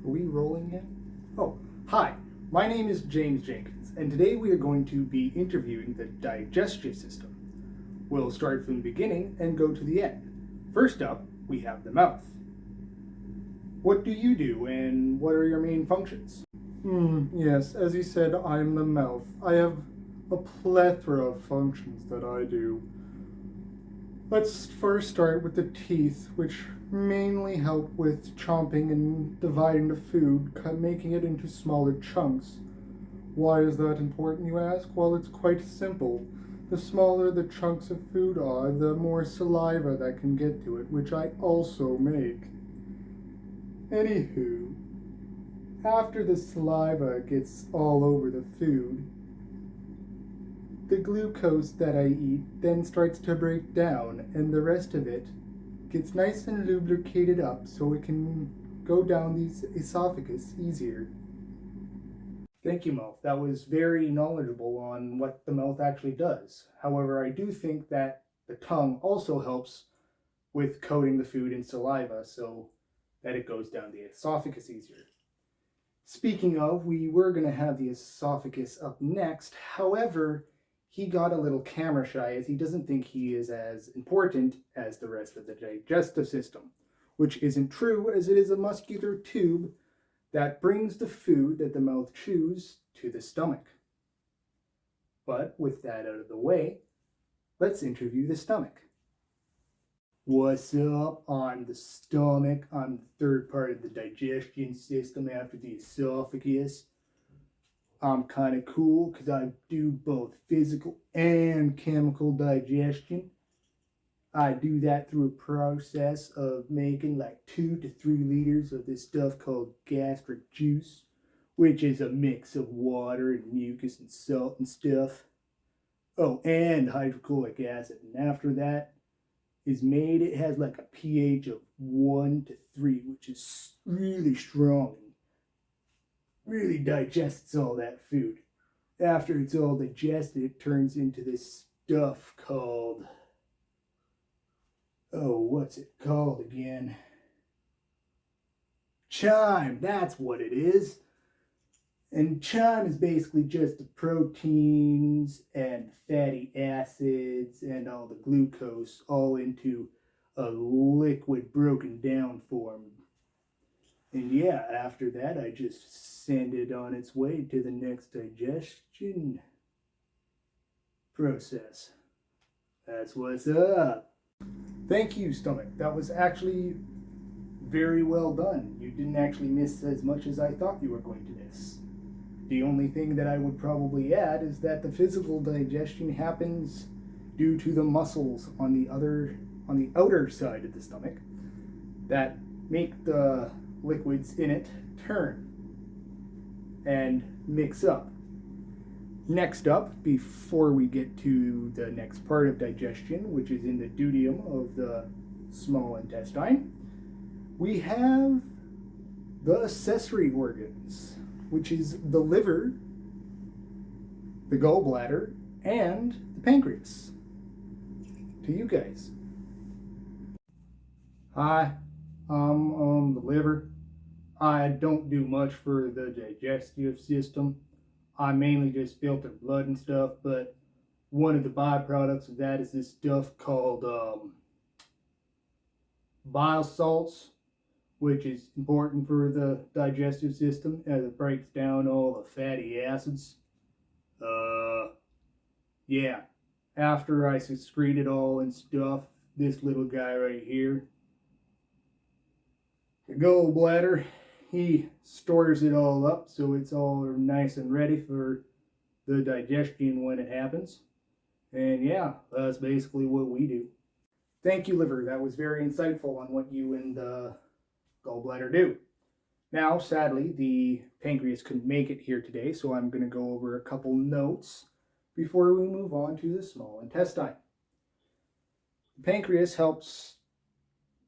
Are we rolling yet? Oh, hi. My name is James Jenkins, and today we are going to be interviewing the digestive system. We'll start from the beginning and go to the end. First up, we have the mouth. What do you do, and what are your main functions? Yes, as you said, I'm the mouth. I have a plethora of functions that I do. Let's first start with the teeth, which mainly help with chomping and dividing the food, making it into smaller chunks. Why is that important, you ask? Well, it's quite simple. The smaller the chunks of food are, the more saliva that can get to it, which I also make. Anywho, after the saliva gets all over the food, the glucose that I eat then starts to break down, and the rest of it gets nice and lubricated up so it can go down the esophagus easier. Thank you, mouth. That was very knowledgeable on what the mouth actually does. However, I do think that the tongue also helps with coating the food in saliva so that it goes down the esophagus easier. Speaking of, we were going to have the esophagus up next. However, he got a little camera shy as he doesn't think he is as important as the rest of the digestive system, which isn't true, as it is a muscular tube that brings the food that the mouth chews to the stomach. But with that out of the way, let's interview the stomach. What's up? I'm the stomach. I'm the third part of the digestion system after the esophagus. I'm kind of cool because I do both physical and chemical digestion. I do that through a process of making like 2 to 3 liters of this stuff called gastric juice, which is a mix of water and mucus and salt and stuff. Oh, and hydrochloric acid. And after that is made, it has like a pH of 1 to 3, which is really strong. Really digests all that food. After it's all digested, it turns into this stuff called, what's it called again? Chyme, that's what it is. And chyme is basically just the proteins and fatty acids and all the glucose all into a liquid broken down form. And yeah, after that, I just send it on its way to the next digestion process. That's what's up. Thank you, stomach. That was actually very well done. You didn't actually miss as much as I thought you were going to miss. The only thing that I would probably add is that the physical digestion happens due to the muscles on the outer side of the stomach that make the liquids in it turn and mix up. Next up, before we get to the next part of digestion, which is in the duodenum of the small intestine, we have the accessory organs, which is the liver, the gallbladder, and the pancreas. To you guys. Hi, I'm the liver. I don't do much for the digestive system. I mainly just filter blood and stuff, but one of the byproducts of that is this stuff called bile salts, which is important for the digestive system as it breaks down all the fatty acids. Yeah, after I secrete it all and stuff, this little guy right here, the gallbladder, he stores it all up so it's all nice and ready for the digestion when it happens. And yeah, that's basically what we do. Thank you, liver. That was very insightful on what you and the gallbladder do. Now, sadly, the pancreas couldn't make it here today, so I'm going to go over a couple notes before we move on to the small intestine. The pancreas helps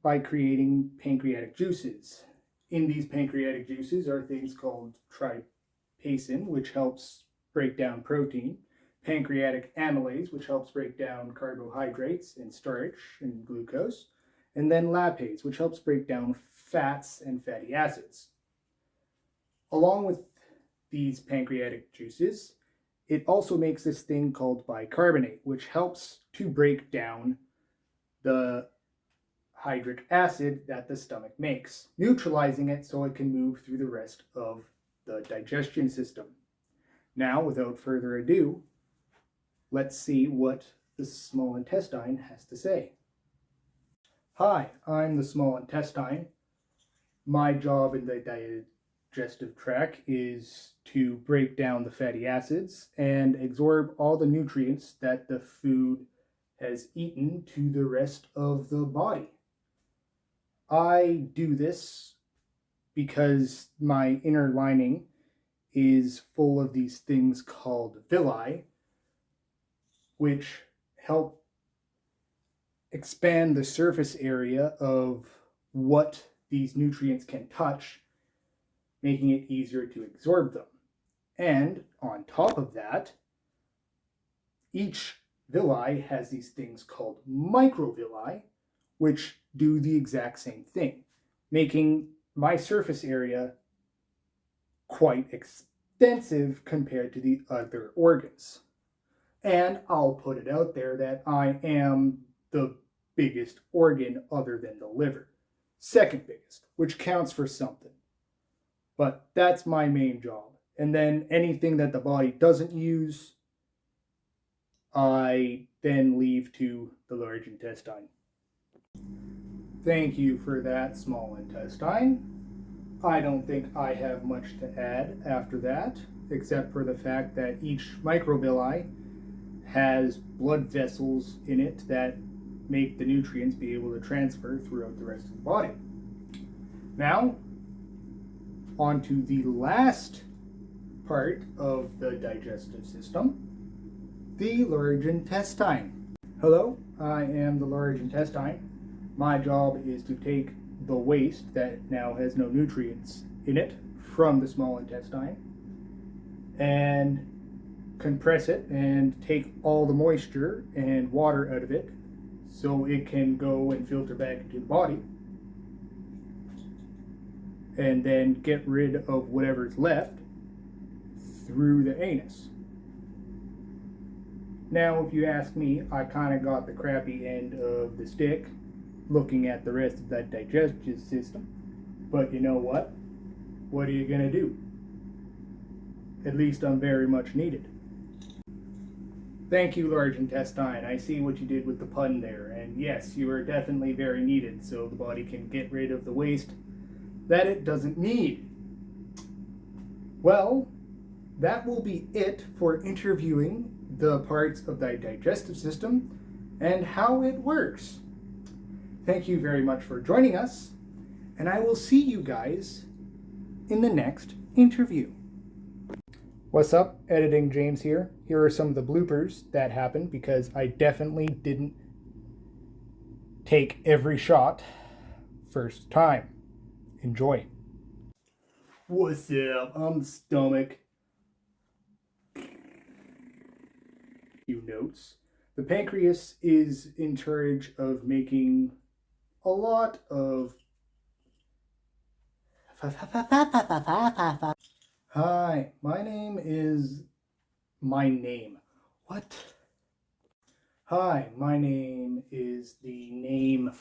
by creating pancreatic juices. In these pancreatic juices are things called trypsin, which helps break down protein, pancreatic amylase, which helps break down carbohydrates and starch and glucose, and then lipase, which helps break down fats and fatty acids. Along with these pancreatic juices, it also makes this thing called bicarbonate, which helps to break down the hydric acid that the stomach makes, neutralizing it so it can move through the rest of the digestion system. Now, without further ado, let's see what the small intestine has to say. Hi, I'm the small intestine. My job in the digestive tract is to break down the fatty acids and absorb all the nutrients that the food has eaten to the rest of the body. I do this because my inner lining is full of these things called villi, which help expand the surface area of what these nutrients can touch, making it easier to absorb them. And on top of that, each villi has these things called microvilli, which do the exact same thing, making my surface area quite extensive compared to the other organs. And I'll put it out there that I am the biggest organ other than the liver. Second biggest, which counts for something. But that's my main job. And then anything that the body doesn't use, I then leave to the large intestine. Thank you for that, small intestine. I don't think I have much to add after that, except for the fact that each microvilli has blood vessels in it that make the nutrients be able to transfer throughout the rest of the body. Now, on to the last part of the digestive system, the large intestine. Hello, I am the large intestine. My job is to take the waste that now has no nutrients in it from the small intestine and compress it and take all the moisture and water out of it so it can go and filter back into the body, and then get rid of whatever's left through the anus. Now, if you ask me, I kind of got the crappy end of the stick looking at the rest of that digestive system. But you know what? What are you going to do? At least I'm very much needed. Thank you, large intestine. I see what you did with the pun there. And yes, you are definitely very needed so the body can get rid of the waste that it doesn't need. Well, that will be it for interviewing the parts of the digestive system and how it works. Thank you very much for joining us, and I will see you guys in the next interview. What's up? Editing James here. Here are some of the bloopers that happened because I definitely didn't take every shot first time. Enjoy. What's up? I'm the stomach. Few notes. The pancreas is in charge of making a lot of Hi, my name is my name. What? Hi, my name is the name